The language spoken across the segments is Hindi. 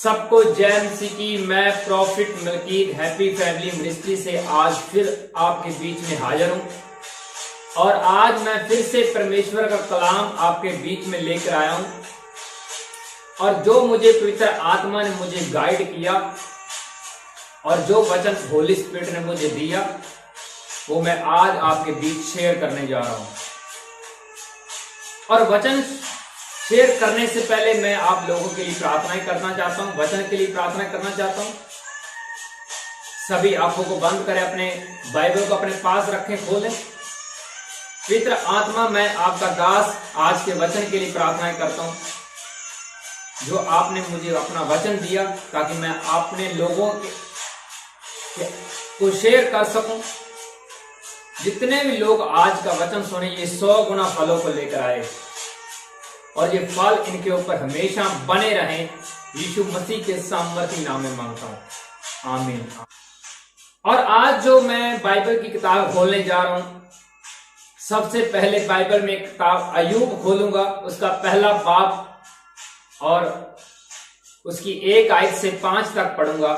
सबको जय मसीह की। मैं prophet Malkit happy family ministry से आज फिर आपके बीच में हाजिर हूं और आज मैं फिर से परमेश्वर का कलाम आपके बीच में लेकर आया हूं और जो मुझे पवित्र आत्मा ने मुझे गाइड किया और जो वचन होली स्पिरिट ने मुझे दिया वो मैं आज आपके बीच शेयर करने जा रहा हूं। और वचन शेयर करने से पहले मैं आप लोगों के लिए प्रार्थनाएं करना चाहता हूं, वचन के लिए प्रार्थना करना चाहता हूं। सभी आंखों को बंद करें, अपने बाइबल को अपने पास रखें, खोलें। पवित्र आत्मा, मैं आपका दास आज के वचन के लिए प्रार्थनाएं करता हूं जो आपने मुझे अपना वचन दिया ताकि मैं अपने लोगों को शेयर कर सकूं। जितने भी लोग आज का वचन सुने ये 100 गुना फलों को लेकर आए और ये फल इनके ऊपर हमेशा बने रहें। यीशु मसीह के सामर्थी नाम में मांगता हूं, आमीन। और आज जो मैं बाइबल की किताब खोलने जा रहा हूं, सबसे पहले बाइबल में किताब अय्यूब खोलूंगा, उसका पहला बाब और उसकी 1 आयत से 5 तक पढ़ूंगा,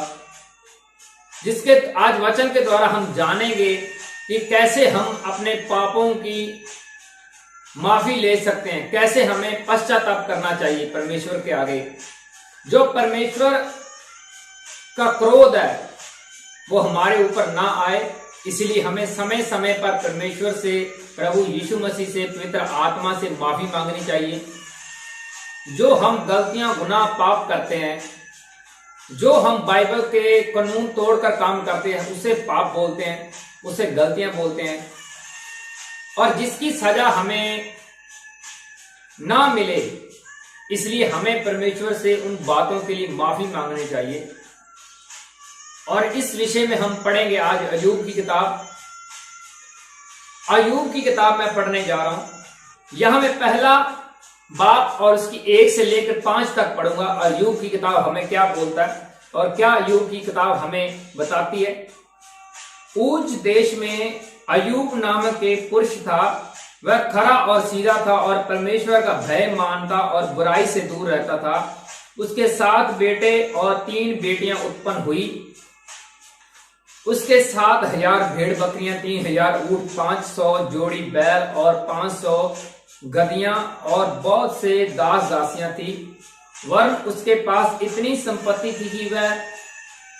जिसके आज वचन के द्वारा हम जानेंगे कि कैसे हम अपने पापों की माफी ले सकते हैं, कैसे हमें पश्चाताप करना चाहिए परमेश्वर के आगे। जो परमेश्वर का क्रोध है वो हमारे ऊपर ना आए, इसलिए हमें समय समय पर परमेश्वर से, प्रभु यीशु मसीह से, पवित्र आत्मा से माफी मांगनी चाहिए। जो हम गलतियां, गुनाह, पाप करते हैं, जो हम बाइबल के कानून तोड़कर काम करते हैं, उसे पाप बोलते हैं, उसे गलतियां बोलते हैं। और जिसकी सजा हमें ना मिले, इसलिए हमें परमेश्वर से उन बातों के लिए माफी मांगनी चाहिए। और इस विषय में हम पढ़ेंगे आज अय्यूब की किताब। अय्यूब की किताब मैं पढ़ने जा रहा हूं। यहां मैं पहला बाब और उसकी 1 से लेकर 5 तक पढ़ूंगा। अय्यूब की किताब हमें क्या बोलता है और क्या अय्यूब की किताब हमें बताती है। ऊज देश में अय्यूब नामक एक पुरुष था। वह खरा और सीधा था और परमेश्वर का भय मानता और बुराई से दूर रहता था। उसके 7 बेटे और 3 बेटियां उत्पन्न हुई। उसके 7,000 भेड़ बकरियां, 3,000 ऊंट, 500 जोड़ी बैल और 500 गधियां और बहुत से दास दासियां थी। वरन उसके पास इतनी संपत्ति थी कि वह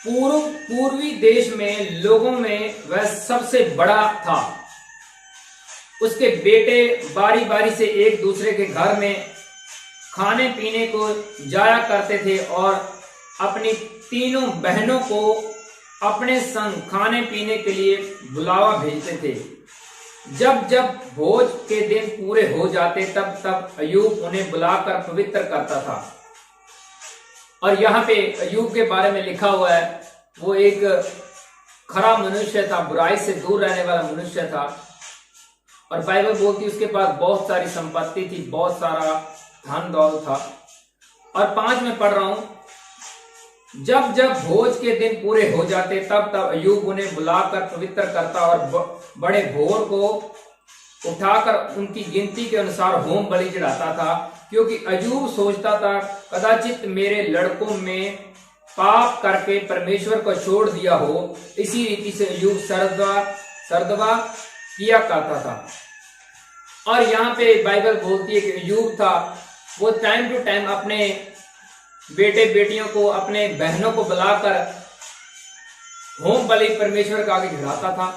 पूर्वी देश में लोगों में वह सबसे बड़ा था। उसके बेटे बारी बारी से एक दूसरे के घर में खाने पीने को जाया करते थे और अपनी तीनों बहनों को अपने संग खाने पीने के लिए बुलावा भेजते थे। जब जब भोज के दिन पूरे हो जाते तब तब अय्यूब उन्हें बुलाकर पवित्र करता था। और यहाँ पे अय्यूब के बारे में लिखा हुआ है, वो एक खरा मनुष्य था, बुराई से दूर रहने वाला मनुष्य था। और बाइबल बोलती उसके पास बहुत सारी संपत्ति थी, बहुत सारा धन दौलत था। और 5 में पढ़ रहा हूं, जब जब भोज के दिन पूरे हो जाते तब तब अय्यूब उन्हें बुलाकर पवित्र करता और बड़े भोर को उठाकर उनकी गिनती के अनुसार होम बलि चढ़ाता था, क्योंकि अय्यूब सोचता था कदाचित मेरे लड़कों में पाप करके परमेश्वर को छोड़ दिया हो। इसी रीति से अय्यूब सरदवा किया करता था। और यहाँ पे बाइबल बोलती है कि अय्यूब था, वो टाइम टू टाइम अपने बेटे बेटियों को, अपने बहनों को बुलाकर होम बलि परमेश्वर का आगे चढ़ाता था।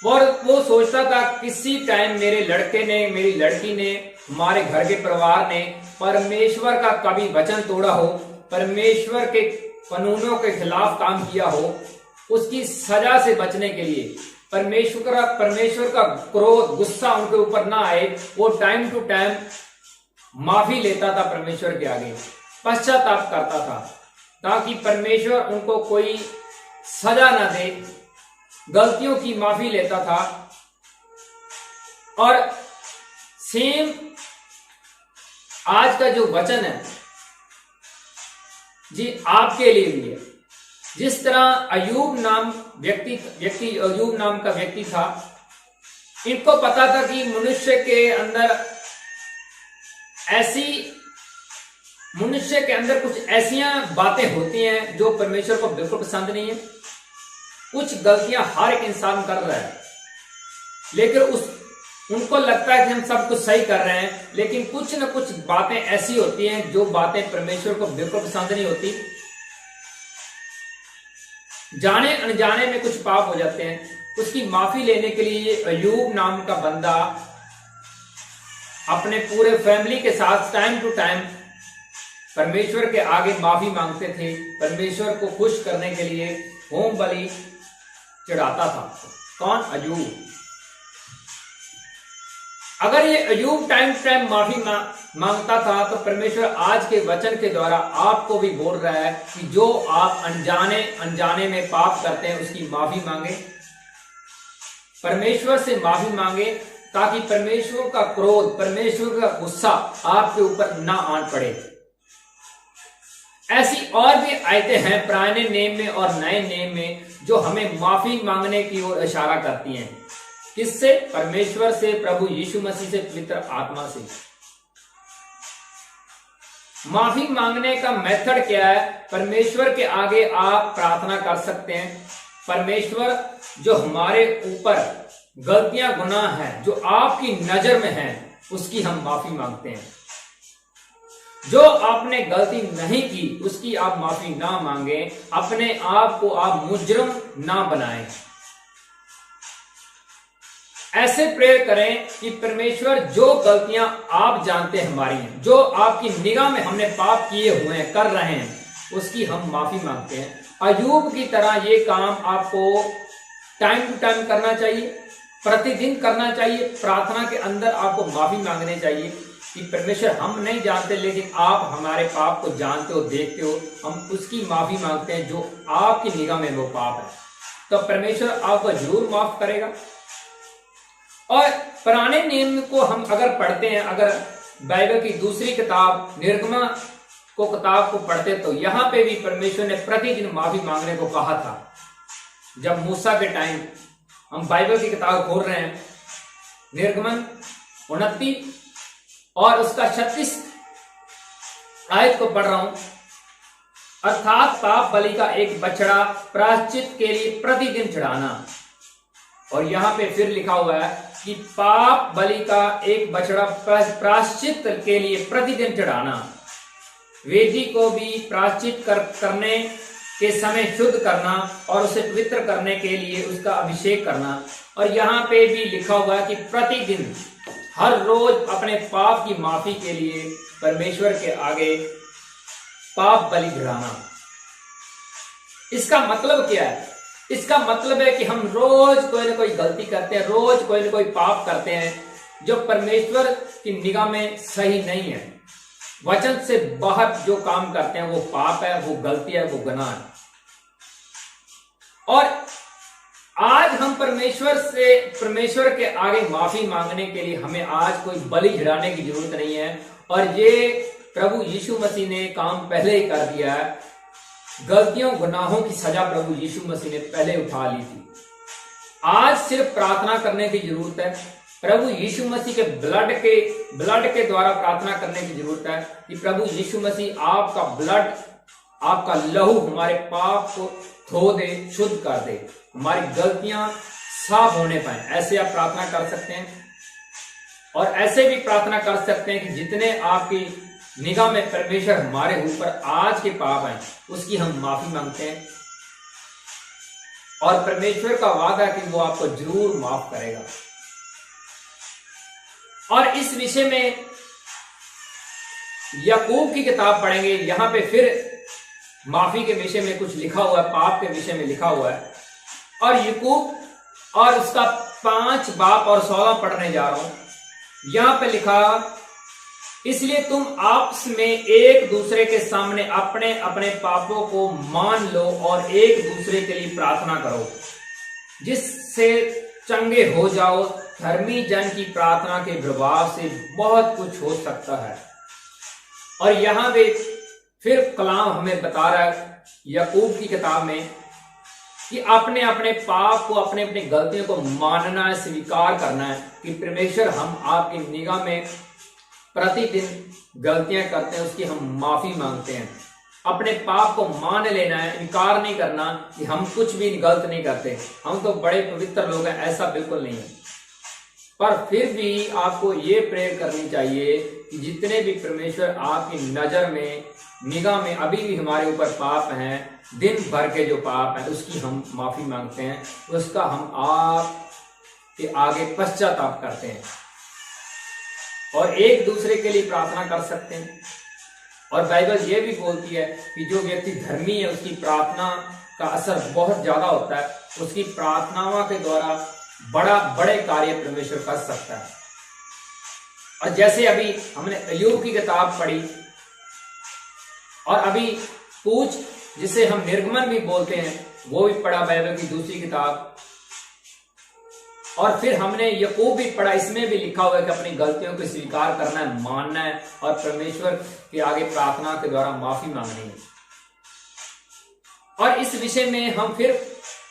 और वो सोचता था किसी टाइम मेरे लड़के ने, मेरी लड़की ने, हमारे घर के परिवार ने परमेश्वर का कभी वचन तोड़ा हो, परमेश्वर के कानूनों के खिलाफ काम किया हो, उसकी सजा से बचने के लिए परमेश्वर का क्रोध, गुस्सा उनके ऊपर ना आए, वो टाइम टू टाइम माफी लेता था परमेश्वर के आगे, पश्चाताप करता था ताकि परमेश्वर उनको कोई सजा ना दे, गलतियों की माफी लेता था। और सेम आज का जो वचन है जी आपके लिए भी है। जिस तरह अय्यूब नाम अय्यूब नाम का व्यक्ति था, इनको पता था कि मनुष्य के अंदर ऐसी मनुष्य के अंदर कुछ ऐसी बातें होती हैं जो परमेश्वर को बिल्कुल पसंद नहीं है। कुछ गलतियां हर एक इंसान कर रहा है, लेकिन उनको लगता है कि हम सब कुछ सही कर रहे हैं, लेकिन कुछ न कुछ बातें ऐसी होती हैं जो बातें परमेश्वर को बिल्कुल पसंद नहीं होती। जाने अनजाने में कुछ पाप हो जाते हैं। उसकी माफी लेने के लिए अय्यूब नाम का बंदा अपने पूरे फैमिली के साथ टाइम टू टाइम परमेश्वर के आगे माफी मांगते थे। परमेश्वर को खुश करने के लिए होम बलि चढ़ाता था। कौन? अय्यूब। अगर ये अय्यूब टाइम टू टाइम माफी मांगता था तो परमेश्वर आज के वचन के द्वारा आपको भी बोल रहा है कि जो आप अनजाने में पाप करते हैं उसकी माफी मांगे, परमेश्वर से माफी मांगे, ताकि परमेश्वर का क्रोध, परमेश्वर का गुस्सा आपके ऊपर ना आन पड़े। ऐसी और भी आयतें हैं पुराने नेम में और नए नेम में जो हमें माफी मांगने की ओर इशारा करती हैं। किससे? परमेश्वर से, प्रभु यीशु मसीह से, पवित्र आत्मा से। माफी मांगने का मेथड क्या है? परमेश्वर के आगे आप प्रार्थना कर सकते हैं। परमेश्वर, जो हमारे ऊपर गलतियां गुनाह हैं जो आपकी नजर में हैं, उसकी हम माफी मांगते हैं। जो आपने गलती नहीं की उसकी आप माफी ना मांगे, अपने आप को आप मुजरिम ना बनाएं। ऐसे प्रेयर करें कि परमेश्वर, जो गलतियां आप जानते हैं हमारी हैं, जो आपकी निगाह में हमने पाप किए हुए हैं, कर रहे हैं, उसकी हम माफी मांगते हैं। अय्यूब की तरह ये काम आपको टाइम टू टाइम करना चाहिए, प्रतिदिन करना चाहिए। प्रार्थना के अंदर आपको माफी मांगनी चाहिए कि परमेश्वर, हम नहीं जानते लेकिन आप हमारे पाप को जानते हो, देखते हो, हम उसकी माफी मांगते हैं जो आपकी निगाह में वो पाप है। तो परमेश्वर आपको जरूर माफ करेगा। और पुराने नियम को हम अगर पढ़ते हैं, अगर बाइबल की दूसरी किताब निर्गमा को किताब को पढ़ते, तो यहां पे भी परमेश्वर ने प्रतिदिन माफी मांगने को कहा था। जब मूसा के टाइम, हम बाइबल की किताब खोल रहे हैं, निर्गमन 29 और उसका 36 आयत को पढ़ रहा हूं। अर्थात पाप बलि का एक बछड़ा प्रायश्चित के लिए प्रतिदिन चढ़ाना। और यहां पे फिर लिखा हुआ है कि पाप बलि का एक बछड़ा प्रायश्चित के लिए प्रतिदिन चढ़ाना, वेदी को भी प्रायश्चित करने के समय शुद्ध करना और उसे पवित्र करने के लिए उसका अभिषेक करना। और यहाँ पे भी लिखा हुआ है कि प्रतिदिन, हर रोज अपने पाप की माफी के लिए परमेश्वर के आगे पाप बलि चढ़ाना। इसका मतलब क्या है? इसका मतलब है कि हम रोज कोई ना कोई गलती करते हैं, रोज कोई ना कोई पाप करते हैं जो परमेश्वर की निगाह में सही नहीं है। वचन से बाहर जो काम करते हैं वो पाप है, वो गलती है, वो गुनाह है। और आज हम परमेश्वर के आगे माफी मांगने के लिए हमें आज कोई बलि चढ़ाने की जरूरत नहीं है। और ये प्रभु यीशु मसीह ने काम पहले ही कर दिया है। गलतियों गुनाहों की सजा प्रभु यीशु मसीह ने पहले उठा ली थी। आज सिर्फ प्रार्थना करने की जरूरत है। प्रभु यीशु मसीह के ब्लड के द्वारा प्रार्थना करने की जरूरत है कि प्रभु यीशु मसीह आपका ब्लड, आपका लहू हमारे पाप को धो दे, शुद्ध कर दे, हमारी गलतियां साफ होने पाए। ऐसे आप प्रार्थना कर सकते हैं। और ऐसे भी प्रार्थना कर सकते हैं कि जितने आपकी निगाह में परमेश्वर हमारे ऊपर आज के पाप हैं उसकी हम माफी मांगते हैं। और परमेश्वर का वादा है कि वो आपको जरूर माफ करेगा। और इस विषय में याकूब की किताब पढ़ेंगे। यहां पे फिर माफी के विषय में कुछ लिखा हुआ है, पाप के विषय में लिखा हुआ है। और याकूब और उसका 5 बाब और 16 पढ़ने जा रहा हूं। यहां पे लिखा, इसलिए तुम आपस में एक दूसरे के सामने अपने अपने पापों को मान लो और एक दूसरे के लिए प्रार्थना करो जिससे चंगे हो जाओ। धर्मी जन की प्रार्थना के प्रभाव से बहुत कुछ हो सकता है। और यहां पे फिर कलाम हमें बता रहा है याकूब की किताब में कि अपने अपने पाप को, अपने अपनी गलतियों को मानना है, स्वीकार करना है कि परमेश्वर, हम आपकी निगाह में प्रतिदिन गलतियां करते हैं उसकी हम माफी मांगते हैं। अपने पाप को मान लेना है, इनकार नहीं करना कि हम कुछ भी गलत नहीं करते, हम तो बड़े पवित्र लोग हैं, ऐसा बिल्कुल नहीं है। पर फिर भी आपको ये प्रेयर करनी चाहिए कि जितने भी परमेश्वर आपकी नजर में, निगाह में अभी भी हमारे ऊपर पाप हैं, दिन भर के जो पाप हैं, उसकी हम माफी मांगते हैं, उसका हम आप के आगे पश्चाताप करते हैं और एक दूसरे के लिए प्रार्थना कर सकते हैं। और बाइबल ये भी बोलती है कि जो व्यक्ति धर्मी है उसकी प्रार्थना का असर बहुत ज्यादा होता है, उसकी प्रार्थनाओं के द्वारा बड़े कार्य परमेश्वर कर सकता है। और जैसे अभी हमने अय्यूब की किताब पढ़ी और अभी पूछ, जिसे हम निर्गमन भी बोलते हैं, वो भी पढ़ा बाइबल की दूसरी किताब, और फिर हमने याकूब भी पढ़ा। इसमें भी लिखा हुआ है कि अपनी गलतियों को स्वीकार करना है, मानना है और परमेश्वर के आगे प्रार्थना के द्वारा माफी मांगनी है। और इस विषय में हम फिर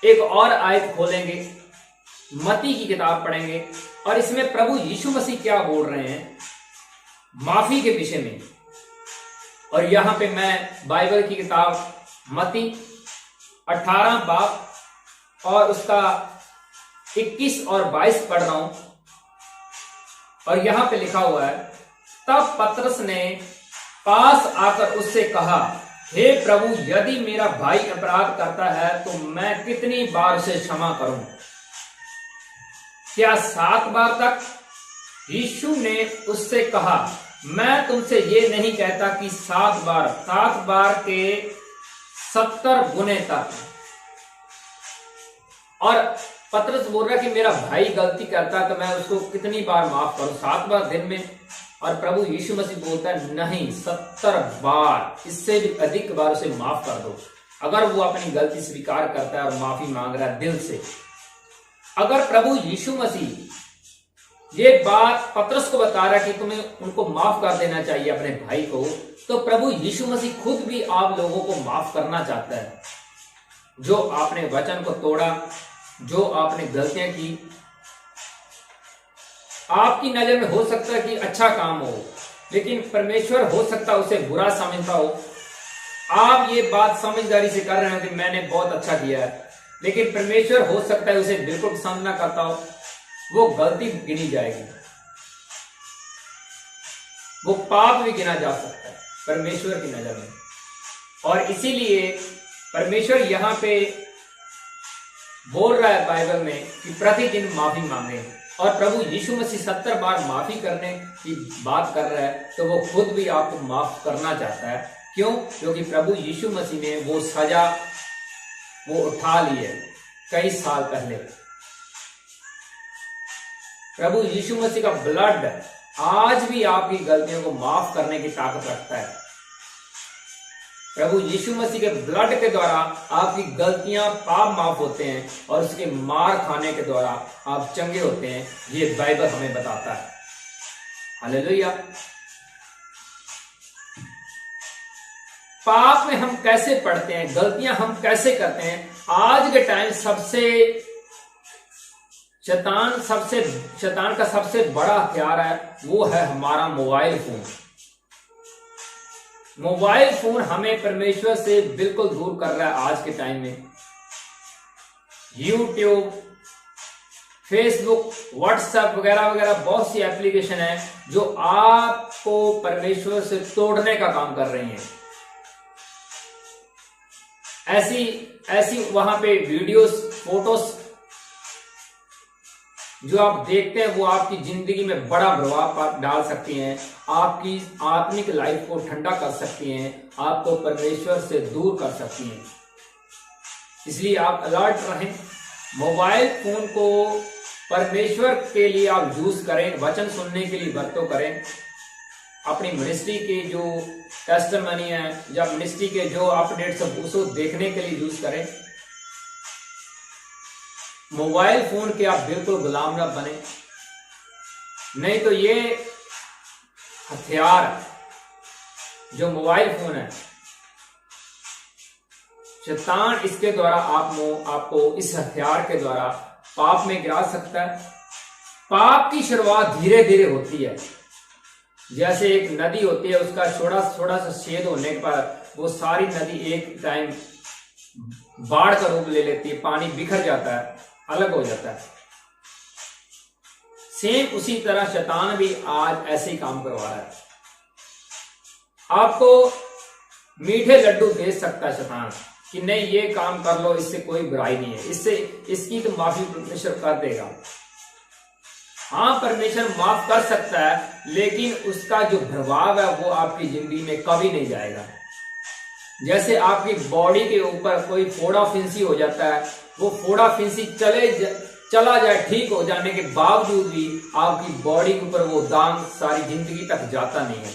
एक और आयत खोलेंगे, मत्ती की किताब पढ़ेंगे और इसमें प्रभु यीशु मसीह क्या बोल रहे हैं माफी के विषय में। और यहां पे मैं बाइबल की किताब मत्ती 18 बाब और उसका 21 और 22 पढ़ रहा हूं। और यहां पे लिखा हुआ है, तब पतरस ने पास आकर उससे कहा, हे प्रभु, यदि मेरा भाई अपराध करता है तो मैं कितनी बार उसे क्षमा करूं? क्या 7 बार तक? यीशु ने उससे कहा, मैं तुमसे ये नहीं कहता कि 7 बार के 70 गुने तक। और पतरस बोल रहा कि मेरा भाई गलती करता है तो मैं उसको कितनी बार माफ करूं? 7 बार दिन में? और प्रभु यीशु मसीह बोलता है नहीं, 70 बार, इससे भी अधिक बार उसे माफ कर दो। अगर वो अपनी गलती स्वीकार करता है और माफी मांग रहा है दिल से। अगर प्रभु यीशु मसीह ये बात पतरस को बता रहा है कि तुम्हें उनको माफ कर देना चाहिए अपने भाई को, तो प्रभु यीशु मसीह खुद भी आप लोगों को माफ करना चाहता है। जो आपने वचन को तोड़ा, जो आपने गलतियां की, आपकी नजर में हो सकता है कि अच्छा काम हो, लेकिन परमेश्वर हो सकता है उसे बुरा समझता हो। आप ये बात समझदारी से कर रहे हो कि मैंने बहुत अच्छा किया है, लेकिन परमेश्वर हो सकता है उसे बिल्कुल पसंद ना करता हो, वो गलती गिनी जाएगी, वो पाप भी गिना जा सकता है परमेश्वर की नजर में। और इसीलिए परमेश्वर यहां पे बोल रहा है बाइबल में कि प्रतिदिन माफी मांगे। और प्रभु यीशु मसीह 70 बार माफी करने की बात कर रहा है, तो वो खुद भी आपको माफ करना चाहता है। क्यों? क्योंकि प्रभु यीशु मसीह ने वो सजा वो उठा ली है कई साल पहले। प्रभु यीशु मसीह का ब्लड आज भी आपकी गलतियों को माफ करने की ताकत रखता है। प्रभु यीशु मसीह के ब्लड के द्वारा आपकी गलतियां, पाप माफ होते हैं और उसके मार खाने के द्वारा आप चंगे होते हैं। ये बाइबल हमें बताता है। हालेलुया। पाप में हम कैसे पड़ते हैं, गलतियां हम कैसे करते हैं? आज के टाइम शैतान का सबसे बड़ा हथियार है, वो है हमारा मोबाइल फोन। मोबाइल फोन हमें परमेश्वर से बिल्कुल दूर कर रहा है। आज के टाइम में यूट्यूब, फेसबुक, व्हाट्सएप वगैरह वगैरह बहुत सी एप्लीकेशन है जो आपको परमेश्वर से तोड़ने का काम कर रही हैं। ऐसी वहां पे वीडियोस, फोटोस जो आप देखते हैं वो आपकी जिंदगी में बड़ा प्रभाव डाल सकती हैं, आपकी आत्मिक लाइफ को ठंडा कर सकती हैं, आपको परमेश्वर से दूर कर सकती हैं। इसलिए आप अलर्ट रहें। मोबाइल फोन को परमेश्वर के लिए आप यूज करें, वचन सुनने के लिए वरतो करें। अपनी मिनिस्ट्री के जो टेस्टिमनी है या मिनिस्ट्री के जो अपडेट्स है उसको देखने के लिए यूज करें। मोबाइल फोन के आप बिल्कुल गुलाम न बने, नहीं तो ये हथियार जो मोबाइल फोन है, शैतान इसके द्वारा आपको इस हथियार के द्वारा पाप में गिरा सकता है। पाप की शुरुआत धीरे धीरे होती है। जैसे एक नदी होती है, उसका थोड़ा थोड़ा सा छेद होने पर वो सारी नदी एक टाइम बाढ़ का रूप ले लेती है, पानी बिखर जाता है, अलग हो जाता है। सेम उसी तरह शैतान भी आज ऐसे ही काम करवा रहा है। आपको मीठे लड्डू दे सकता है शैतान कि नहीं ये काम कर लो, इससे कोई बुराई नहीं है, इससे इसकी तो माफी परमेश्वर कर देगा। हाँ, परमेश्वर माफ कर सकता है, लेकिन उसका जो प्रभाव है वो आपकी जिंदगी में कभी नहीं जाएगा। जैसे आपकी बॉडी के ऊपर कोई फोड़ा फिंसी हो जाता है, वो फोड़ा फिंसी चला जाए, ठीक हो जाने के बावजूद भी आपकी बॉडी के ऊपर वो दाग सारी जिंदगी तक जाता नहीं है।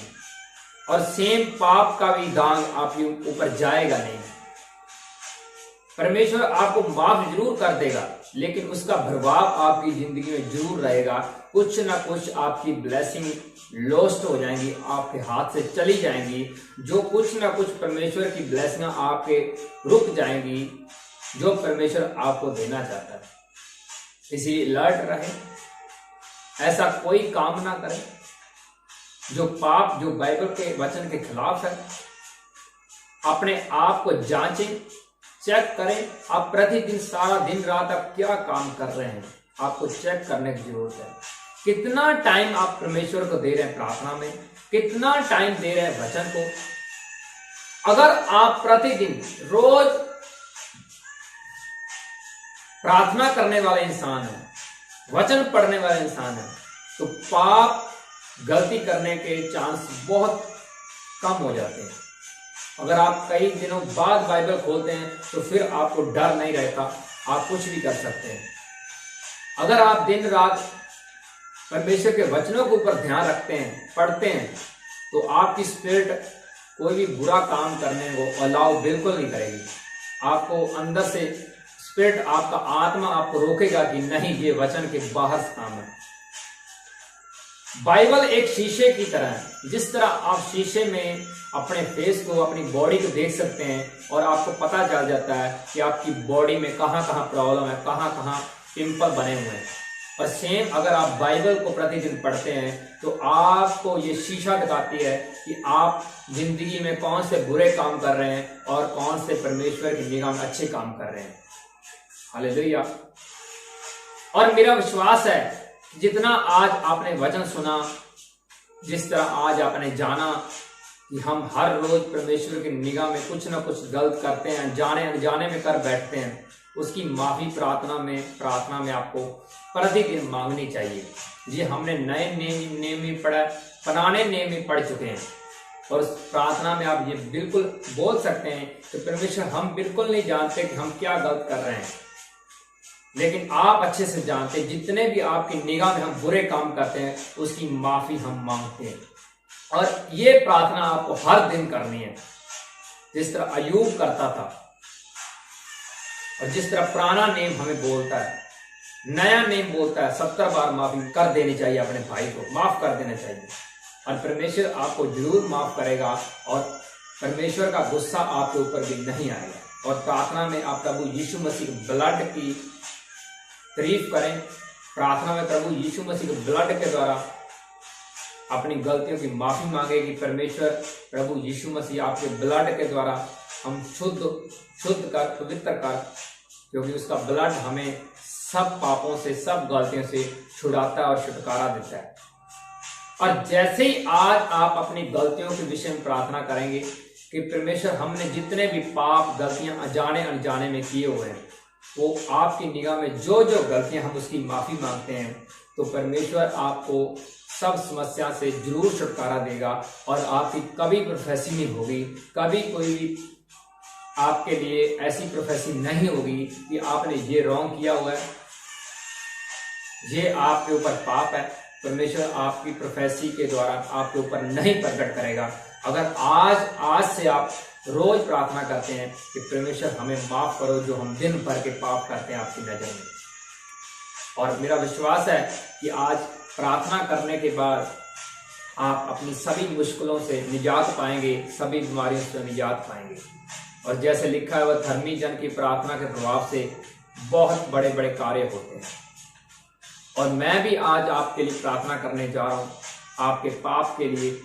और सेम पाप का भी दाग आपके ऊपर जाएगा नहीं। परमेश्वर आपको माफ जरूर कर देगा, लेकिन उसका प्रभाव आपकी जिंदगी में जरूर रहेगा। कुछ ना कुछ आपकी ब्लेसिंग लॉस्ट हो जाएंगी, आपके हाथ से चली जाएंगी। जो कुछ ना कुछ परमेश्वर की ब्लेसिंग आपके रुक जाएंगी, जो परमेश्वर आपको देना चाहता है। इसलिए अलर्ट रहे, ऐसा कोई काम ना करें जो पाप, जो बाइबल के वचन के खिलाफ है। अपने आप को जांचें, चेक करें। आप प्रतिदिन सारा दिन रात आप क्या काम कर रहे हैं, आपको चेक करने की जरूरत है। कितना टाइम आप परमेश्वर को दे रहे हैं प्रार्थना में, कितना टाइम दे रहे हैं वचन को। अगर आप प्रतिदिन रोज प्रार्थना करने वाले इंसान है, वचन पढ़ने वाले इंसान है, तो पाप गलती करने के चांस बहुत कम हो जाते हैं। अगर आप कई दिनों बाद बाइबल खोलते हैं तो फिर आपको डर नहीं रहता, आप कुछ भी कर सकते हैं। अगर आप दिन रात परमेश्वर के वचनों के ऊपर ध्यान रखते हैं, पढ़ते हैं, तो आपकी स्पिरिट कोई भी बुरा काम करने को अलाउ बिल्कुल नहीं करेगी। आपको अंदर से स्पिरिट, आपका आत्मा आपको रोकेगा कि नहीं, ये वचन के बाहर से काम है। बाइबल एक शीशे की तरह है। जिस तरह आप शीशे में अपने फेस को, अपनी बॉडी को देख सकते हैं और आपको पता चल जाता है कि आपकी बॉडी में कहाँ कहाँ प्रॉब्लम है, कहाँ कहाँ पिंपल बने हुए हैं। और सेम अगर आप बाइबल को प्रतिदिन पढ़ते हैं तो आपको ये शीशा दिखाती है कि आप जिंदगी में कौन से बुरे काम कर रहे हैं और कौन से परमेश्वर की निगाह में अच्छे काम कर रहे हैं। हालेलुया। और मेरा विश्वास है जितना आज आपने वचन सुना, जिस तरह आज आपने जाना कि हम हर रोज परमेश्वर की निगाह में कुछ ना कुछ गलत करते हैं, जाने अनजाने में कर बैठते हैं, उसकी माफी प्रार्थना में आपको प्रतिदिन मांगनी चाहिए। ये हमने नए नेम ही पढ़ा, पुराने नेम ही पढ़ चुके हैं। और उस प्रार्थना में आप ये बिल्कुल बोल सकते हैं कि परमेश्वर, हम बिल्कुल नहीं जानते कि हम क्या गलत कर रहे हैं, लेकिन आप अच्छे से जानते हैं। जितने भी आपकी निगाह में हम बुरे काम करते हैं, उसकी माफी हम मांगते हैं। और ये प्रार्थना आपको हर दिन करनी है, जिस तरह अय्यूब करता था और जिस तरह पुराना नेम हमें बोलता है, नया नेम बोलता है। 70 बार माफी कर देनी चाहिए, अपने भाई को माफ कर देना चाहिए, और परमेश्वर आपको जरूर माफ करेगा और परमेश्वर का गुस्सा आपके ऊपर भी नहीं आएगा। और प्रार्थना में आप प्रभु यीशु मसीह के ब्लड की तारीफ करें। प्रार्थना में प्रभु यीशु मसीह के ब्लड के द्वारा अपनी गलतियों की माफी मांगे कि परमेश्वर प्रभु यीशु मसीह आपके ब्लड के द्वारा हम शुद्ध कर, पवित्र कर, क्योंकि उसका ब्लड हमें सब पापों से, सब गलतियों से छुड़ाता है और छुटकारा देता है। और जैसे ही आज आप अपनी गलतियों के विषय में प्रार्थना करेंगे कि परमेश्वर, हमने जितने भी पाप गलतियां अनजाने अनजाने में किए हुए हैं, वो आपकी निगाह में जो जो गलतियां, हम उसकी माफी मांगते हैं, तो परमेश्वर आपको सब समस्या से जरूर छुटकारा देगा। और आपकी कभी प्रोफेसी नहीं होगी, कभी कोई भी आपके लिए ऐसी प्रोफेसी नहीं होगी कि आपने ये रॉन्ग किया हुआ है, ये आपके ऊपर पाप है। परमेश्वर आपकी प्रोफेसी के द्वारा आपके ऊपर नहीं प्रकट करेगा। अगर आज से आप रोज प्रार्थना करते हैं कि परमेश्वर, हमें माफ करो जो हम दिन भर के पाप करते हैं आपकी नजर में। और मेरा विश्वास है कि आज प्रार्थना करने के बाद आप अपनी सभी मुश्किलों से निजात पाएंगे, सभी बीमारियों से निजात पाएंगे। और जैसे लिखा है, वह धर्मी जन की प्रार्थना के प्रभाव से बहुत बड़े बड़े कार्य होते हैं। और मैं भी आज आपके लिए प्रार्थना करने जा रहा हूँ। आपके पाप के लिए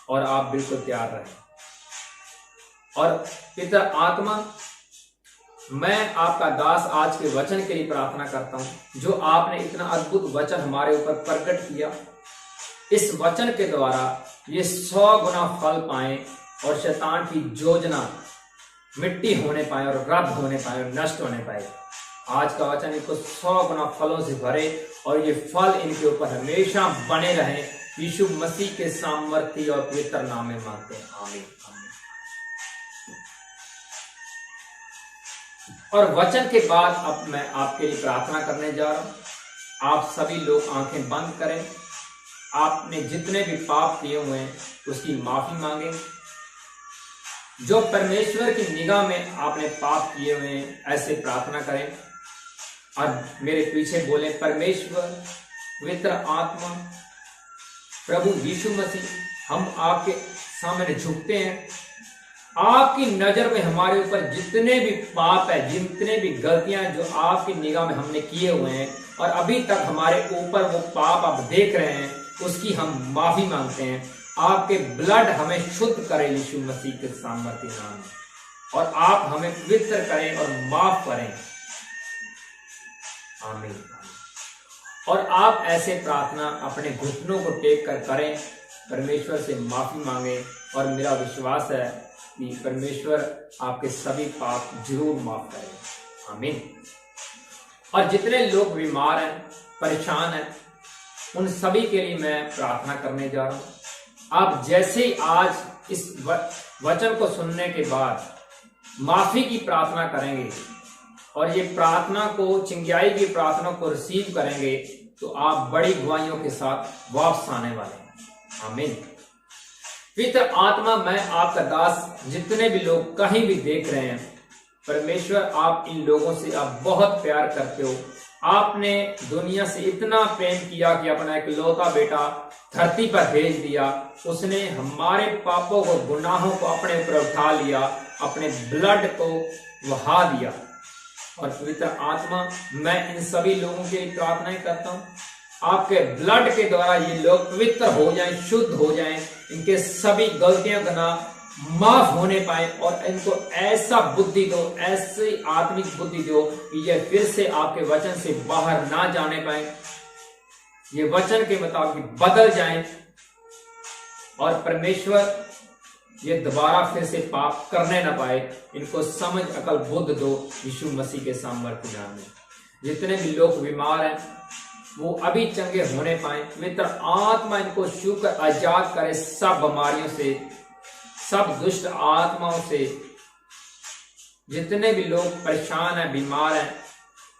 और आप बिल्कुल तैयार रहें। और पिता आत्मा, मैं आपका दास आज के वचन के लिए प्रार्थना करता हूं, जो आपने इतना अद्भुत वचन हमारे ऊपर प्रकट किया, इस वचन के द्वारा ये 100 गुना फल पाए और शैतान की योजना मिट्टी होने पाए और रद्द होने पाए और नष्ट होने पाए। आज का वचन इनको 100 गुना फलों से भरे और ये फल इनके ऊपर हमेशा बने रहे। यीशु मसीह के सामर्थ्य और पवित्र नाम में मांगते हैं, आमीन। और वचन के बाद अब मैं आपके लिए प्रार्थना करने जा रहा हूं। आप सभी लोग आंखें बंद करें। आपने जितने भी पाप किए हुए हैं उसकी माफी मांगे। जो परमेश्वर की निगाह में आपने पाप किए हुए हैं ऐसे प्रार्थना करें और मेरे पीछे बोले, परमेश्वर, पवित्र आत्मा, प्रभु यीशु मसीह, हम आपके सामने झुकते हैं। आपकी नजर में हमारे ऊपर जितने भी पाप है, जितने भी गलतियां जो आपकी निगाह में हमने किए हुए हैं और अभी तक हमारे ऊपर वो पाप आप देख रहे हैं, उसकी हम माफी मांगते हैं। आपके ब्लड हमें शुद्ध करें यीशु मसीह के सामर्थ्य नाम में, और आप हमें पवित्र करें और माफ करें, आमीन। और आप ऐसे प्रार्थना अपने घुटनों को टेक कर करें, परमेश्वर से माफी मांगे, और मेरा विश्वास है कि परमेश्वर आपके सभी पाप जरूर माफ करें, आमीन। और जितने लोग बीमार हैं, परेशान हैं, उन सभी के लिए मैं प्रार्थना करने जा रहा हूं। आप जैसे ही आज इस वचन को सुनने के बाद माफी की प्रार्थना करेंगे और ये प्रार्थना को, चिंगाई की प्रार्थना को रिसीव करेंगे, तो आप बड़ी गवाहियों के साथ वापस आने वाले हैं, आमीन। पवित्र आत्मा, मैं आपका दास जितने भी लोग कहीं भी देख रहे हैं, परमेश्वर आप इन लोगों से आप बहुत प्यार करते हो। आपने दुनिया से इतना प्रेम किया कि अपना एक लौता बेटा धरती पर भेज दिया। उसने हमारे पापों को, गुनाहों को अपने ऊपर उठा लिया, अपने ब्लड को बहा दिया। और पवित्र आत्मा, मैं इन सभी लोगों के लिए प्रार्थनाएं करता हूं, आपके ब्लड के द्वारा ये लोग पवित्र हो जाएं, शुद्ध हो जाएं, इनके सभी गलतियां करना माफ होने पाए, और इनको ऐसा बुद्धि दो, ऐसी आत्मिक बुद्धि दो कि ये फिर से आपके वचन से बाहर ना जाने पाए, ये वचन के मुताबिक बदल जाएं, और परमेश्वर ये दोबारा फिर से पाप करने ना पाए। इनको समझ, अकल, बुद्ध दो यीशु मसीह के सामर्थ्य नाम में। जितने भी लोग बीमार हैं वो अभी चंगे होने पाए। पवित्र आत्मा इनको छूकर आजाद करे सब बीमारियों से, सब दुष्ट आत्माओं से। जितने भी लोग परेशान हैं, बीमार हैं,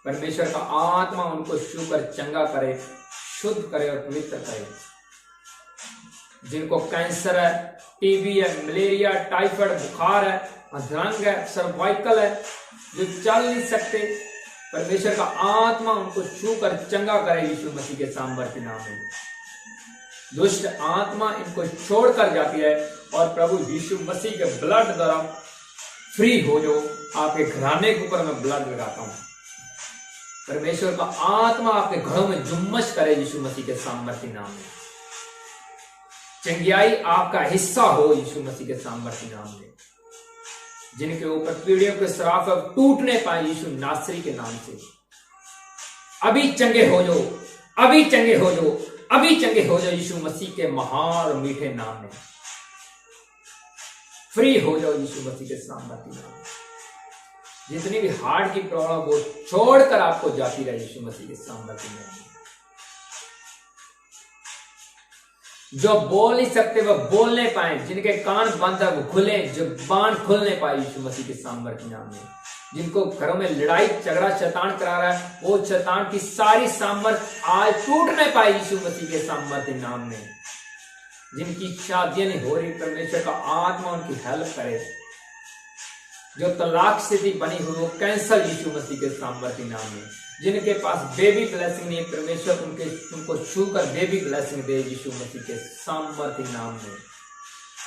परमेश्वर का आत्मा उनको छूकर चंगा करे, शुद्ध करे और पवित्र करे। जिनको कैंसर है, टीबी है, मलेरिया, टाइफाइड, बुखार है, अधरंग है, सर्वाइकल है, जो चल नहीं सकते, परमेश्वर का आत्मा उनको छूकर चंगा करे यीशु मसीह के सामर्थ्य नाम में। दुष्ट आत्मा इनको छोड़कर जाती है और प्रभु यीशु मसीह के ब्लड द्वारा फ्री हो जाओ। आपके घराने के ऊपर मैं ब्लड लगाता हूं। परमेश्वर का आत्मा आपके घरों में जुम्मश करे यीशु मसीह के सामर्थ्य नाम में। चंगियाई आपका हिस्सा हो यीशु मसीह के सामर्थ्य नाम में। जिनके ऊपर पीढ़ियों के श्राप अब टूटने पाए यीशु नासरी के नाम से, अभी चंगे हो जाओ, अभी चंगे हो जाओ, अभी चंगे हो जाओ यीशु मसीह के महान और मीठे नाम में। फ्री हो जाओ यीशु मसीह के सामर्थ्य नाम में। जितनी भी हार्ट की प्रॉब्लम वो छोड़कर आपको जाती रहे यीशु मसीह के सामर्थ्य नाम में। जो बोल नहीं सकते वह बोलने पाए, जिनके कान बंद है वो खुले, जुबान खुलने पाए यीशु मसीह के सामर्थ्य नाम में। जिनको घरों में लड़ाई झगड़ा शैतान करा रहा है, वो शैतान की सारी सामर्थ आज टूटने पाए यीशु मसीह के सामर्थ्य नाम में। जिनकी शादियां नहीं हो रही, परमेश्वर का आत्मा उनकी हेल्प करे। जो तलाक स्थिति बनी हुई वो कैंसल यीशु मसीह के सामर्थ्य नाम में। जिनके पास बेबी ब्लेसिंग नहीं, परमेश्वर उनको छूकर बेबी ब्लेसिंग दे यीशु मसीह के सामर्थ्य नाम में।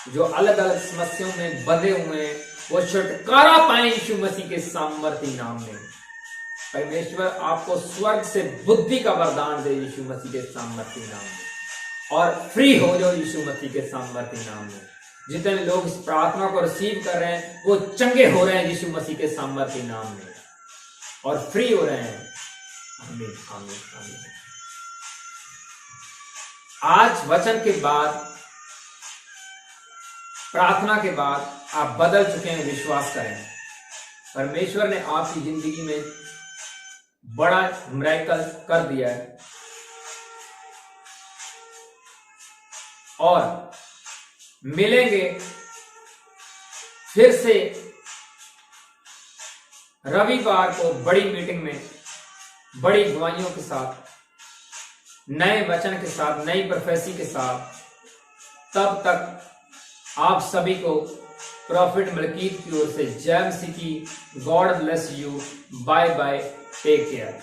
जो अलग अलग समस्याओं में बंधे हुए हैं वो छुटकारा पाए यीशु मसीह के सामर्थ्य नाम में। परमेश्वर आपको स्वर्ग से बुद्धि का वरदान दे यीशु मसीह के सामर्थ्य नाम में। और फ्री हो जाओ यीशु मसीह के सामर्थ्य नाम में। जितने लोग इस प्रार्थना को रिसीव कर रहे हैं वो चंगे हो रहे हैं यीशु मसीह के सामर्थ्य नाम में और फ्री हो रहे हैं। आमीन आमीन आमीन। आज वचन के बाद, प्रार्थना के बाद आप बदल चुके हैं, विश्वास करें। परमेश्वर ने आपकी जिंदगी में बड़ा मिरेकल कर दिया है और मिलेंगे फिर से रविवार को बड़ी मीटिंग में, बड़ी गवाहियों के साथ, नए वचन के साथ, नई प्रोफेसी के साथ। तब तक आप सभी को प्रॉफिट मलकीत की ओर से जय मसीह की। God bless you. Bye bye, take care.